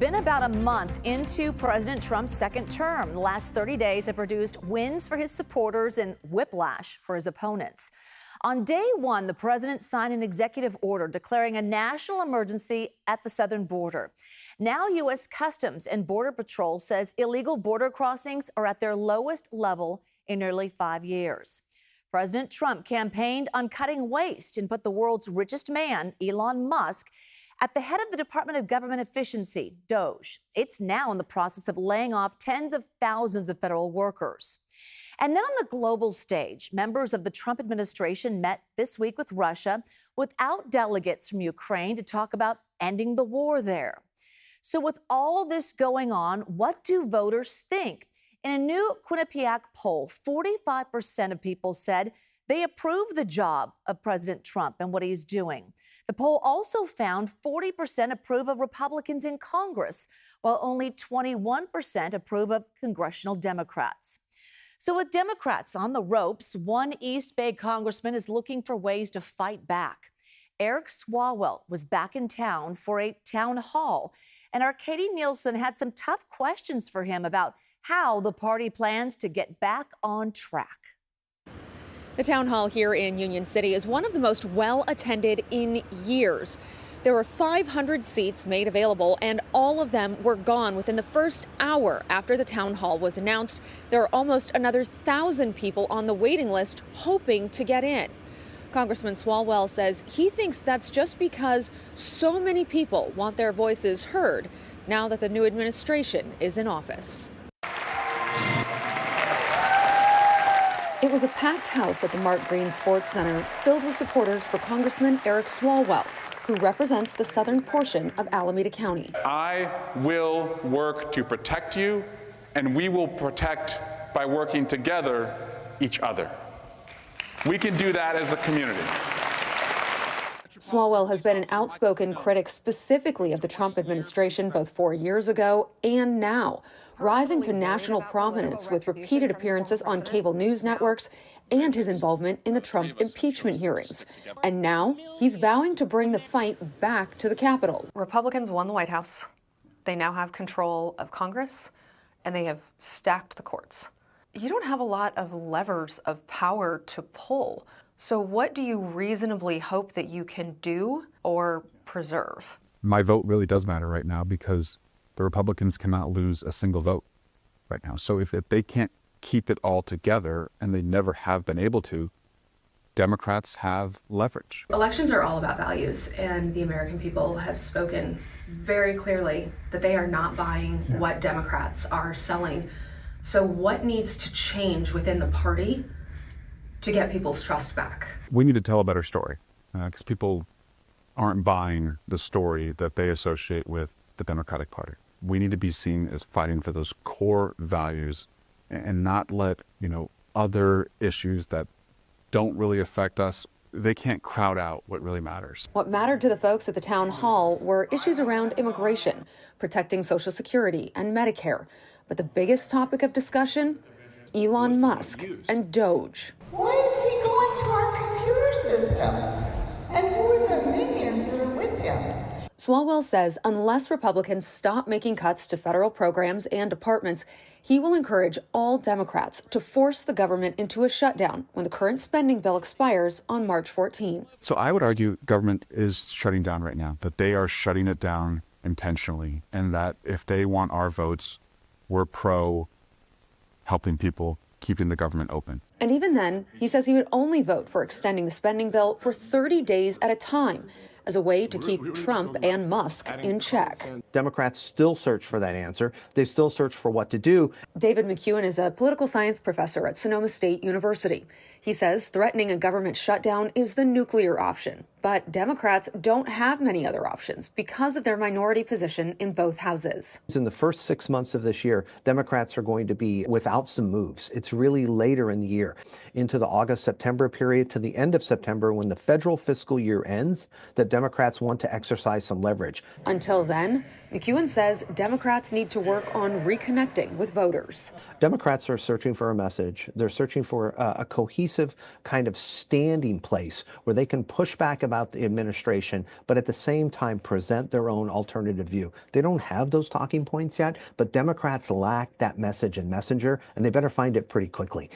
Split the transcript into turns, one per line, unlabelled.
been about a month into President Trump's second term. The last 30 days have produced wins for his supporters and whiplash for his opponents. On day one, the president signed an executive order declaring a national emergency at the southern border. Now, U.S. Customs and Border Patrol says illegal border crossings are at their lowest level in nearly 5 years. President Trump campaigned on cutting waste and put the world's richest man, Elon Musk, at the head of the Department of Government Efficiency, DOGE. It's now in the process of laying off tens of thousands of federal workers. And then on the global stage, members of the Trump administration met this week with Russia without delegates from Ukraine to talk about ending the war there. So with all this going on, what do voters think? In a new Quinnipiac poll, 45% of people said they approve the job of President Trump and what he's doing. The poll also found 40% approve of Republicans in Congress, while only 21% approve of congressional Democrats. So with Democrats on the ropes, one East Bay congressman is looking for ways to fight back. Eric Swalwell was back in town for a town hall, and our Katie Nielsen had some tough questions for him about how the party plans to get back on track.
The town hall here in Union City is one of the most well-attended in years. There were 500 seats made available, and all of them were gone within the first hour after the town hall was announced. There are almost another 1,000 people on the waiting list hoping to get in. Congressman Swalwell says he thinks that's just because so many people want their voices heard now that the new administration is in office. It was a packed house at the Mark Green Sports Center filled with supporters for Congressman Eric Swalwell, who represents the southern portion of Alameda County.
I will work to protect you, and we will protect by working together each other. We can do that as a community.
Swalwell has been an outspoken critic specifically of the Trump administration both 4 years ago and now, rising to national prominence with repeated appearances on cable news networks and his involvement in the Trump impeachment hearings. And now he's vowing to bring the fight back to the Capitol.
Republicans won the White House. They now have control of Congress, and they have stacked the courts. You don't have a lot of levers of power to pull. So what do you reasonably hope that you can do or preserve?
My vote really does matter right now because the Republicans cannot lose a single vote right now. So if they can't keep it all together, and they never have been able to, Democrats have leverage.
Elections are all about values, and the American people have spoken very clearly that they are not buying what Democrats are selling. So what needs to change within the party to get people's trust back?
We need to tell a better story because people aren't buying the story that they associate with the Democratic Party. We need to be seen as fighting for those core values and not let, other issues that don't really affect us, they can't crowd out what really matters.
What mattered to the folks at the town hall were issues around immigration, protecting Social Security and Medicare. But the biggest topic of discussion, Elon Musk and DOGE.
Why is he going to our computer system? And who are the minions that are with him?
Swalwell says unless Republicans stop making cuts to federal programs and departments, he will encourage all Democrats to force the government into a shutdown when the current spending bill expires on March 14.
So I would argue government is shutting down right now, that they are shutting it down intentionally, and that if they want our votes, we're pro helping people, keeping the government open.
And even then, he says he would only vote for extending the spending bill for 30 days at a time as a way to keep Trump and Musk in check.
Democrats still search for that answer. They still search for what to do.
David McEwen is a political science professor at Sonoma State University. He says threatening a government shutdown is the nuclear option. But Democrats don't have many other options because of their minority position in both houses.
In the first 6 months of this year, Democrats are going to be without some moves. It's really later in the year, into the August-September period to the end of September when the federal fiscal year ends, that Democrats want to exercise some leverage.
Until then, McEwen says Democrats need to work on reconnecting with voters.
Democrats are searching for a message. They're searching for a cohesive kind of standing place where they can push back about the administration, but at the same time present their own alternative view. They don't have those talking points yet, but Democrats lack that message and messenger, and they better find it pretty quickly.